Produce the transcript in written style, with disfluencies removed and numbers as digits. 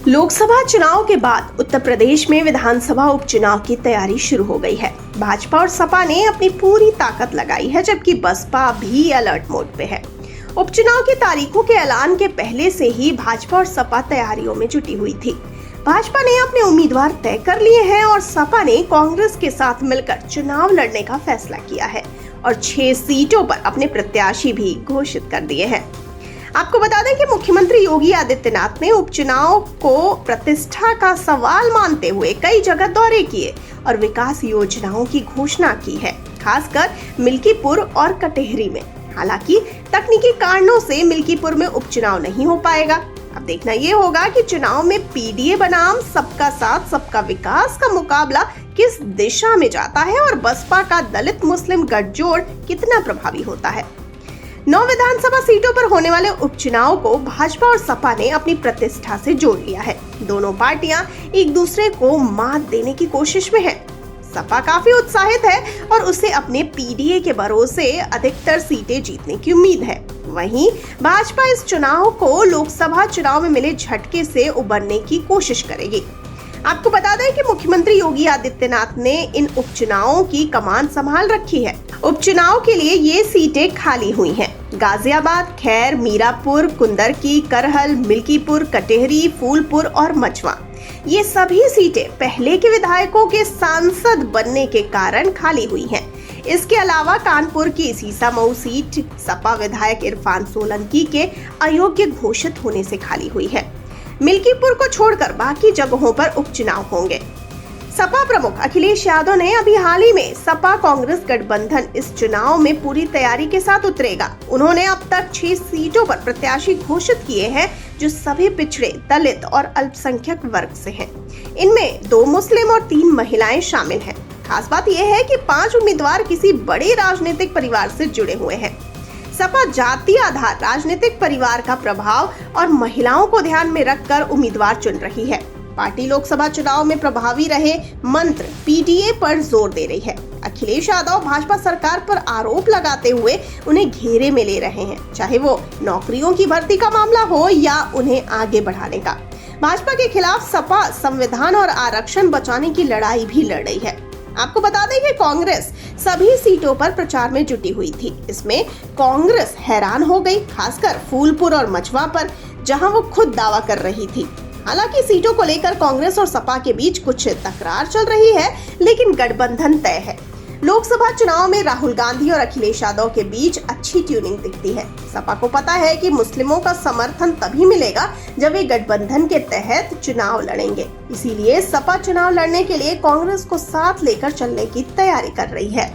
लोकसभा चुनाव के बाद उत्तर प्रदेश में विधानसभा उपचुनाव की तैयारी शुरू हो गई है। भाजपा और सपा ने अपनी पूरी ताकत लगाई है, जबकि बसपा भी अलर्ट मोड पे है। उपचुनाव की तारीखों के ऐलान के पहले से ही भाजपा और सपा तैयारियों में जुटी हुई थी। भाजपा ने अपने उम्मीदवार तय कर लिए हैं और सपा ने कांग्रेस के साथ मिलकर चुनाव लड़ने का फैसला किया है और 6 सीटों पर अपने प्रत्याशी भी घोषित कर दिए हैं। आपको बता दें कि मुख्यमंत्री योगी आदित्यनाथ ने उपचुनाव को प्रतिष्ठा का सवाल मानते हुए कई जगह दौरे किए और विकास योजनाओं की घोषणा की है, खासकर मिल्कीपुर और कटेहरी में। हालांकि तकनीकी कारणों से मिल्कीपुर में उपचुनाव नहीं हो पाएगा। अब देखना ये होगा कि चुनाव में पीडीए बनाम सबका साथ सबका विकास का मुकाबला किस दिशा में जाता है और बसपा का दलित मुस्लिम गठजोड़ कितना प्रभावी होता है। 9 विधानसभा सीटों पर होने वाले उपचुनाव को भाजपा और सपा ने अपनी प्रतिष्ठा से जोड़ लिया है। दोनों पार्टियां एक दूसरे को मात देने की कोशिश में हैं। सपा काफी उत्साहित है और उसे अपने पीडीए के भरोसे अधिकतर सीटें जीतने की उम्मीद है। वहीं भाजपा इस चुनाव को लोकसभा चुनाव में मिले झटके से उबरने की कोशिश करेगी। आपको बता दें कि मुख्यमंत्री योगी आदित्यनाथ ने इन उपचुनावों की कमान संभाल रखी है। उपचुनाव के लिए ये सीटें खाली हुई हैं। गाजियाबाद, खैर, मीरापुर, कुंदरकी, करहल, मिल्कीपुर, कटेहरी, फूलपुर और मचवा, ये सभी सीटें पहले के विधायकों के सांसद बनने के कारण खाली हुई हैं। इसके अलावा कानपुर की सीसामऊ सीट सपा विधायक इरफान सोलंकी के अयोग्य घोषित होने से खाली हुई है। मिल्कीपुर को छोड़कर बाकी जगहों पर उपचुनाव होंगे। सपा प्रमुख अखिलेश यादव ने अभी हाल ही में सपा कांग्रेस गठबंधन इस चुनाव में पूरी तैयारी के साथ उतरेगा। उन्होंने अब तक 6 सीटों पर प्रत्याशी घोषित किए हैं, जो सभी पिछड़े, दलित और अल्पसंख्यक वर्ग से हैं। इनमें 2 मुस्लिम और 3 महिलाएं शामिल हैं। खास बात यह है कि 5 उम्मीदवार किसी बड़े राजनीतिक परिवार से जुड़े हुए हैं। सपा जातीय आधार, राजनीतिक परिवार का प्रभाव और महिलाओं को ध्यान में रखकर उम्मीदवार चुन रही है। पार्टी लोकसभा चुनाव में प्रभावी रहे मंत्र पीडीए पर जोर दे रही है। अखिलेश यादव भाजपा सरकार पर आरोप लगाते हुए उन्हें घेरे में ले रहे हैं, चाहे वो नौकरियों की भर्ती का मामला हो या उन्हें आगे बढ़ाने का। भाजपा के खिलाफ सपा संविधान और आरक्षण बचाने की लड़ाई भी लड़ रही है। आपको बता दें कि कांग्रेस सभी सीटों पर प्रचार में जुटी हुई थी। इसमें कांग्रेस हैरान हो गई, खासकर फूलपुर और मचवा पर, जहां वो खुद दावा कर रही थी। हालांकि सीटों को लेकर कांग्रेस और सपा के बीच कुछ तकरार चल रही है, लेकिन गठबंधन तय है। लोकसभा चुनाव में राहुल गांधी और अखिलेश यादव के बीच अच्छी ट्यूनिंग दिखती है। सपा को पता है कि मुस्लिमों का समर्थन तभी मिलेगा जब वे गठबंधन के तहत चुनाव लड़ेंगे। इसीलिए सपा चुनाव लड़ने के लिए कांग्रेस को साथ लेकर चलने की तैयारी कर रही है।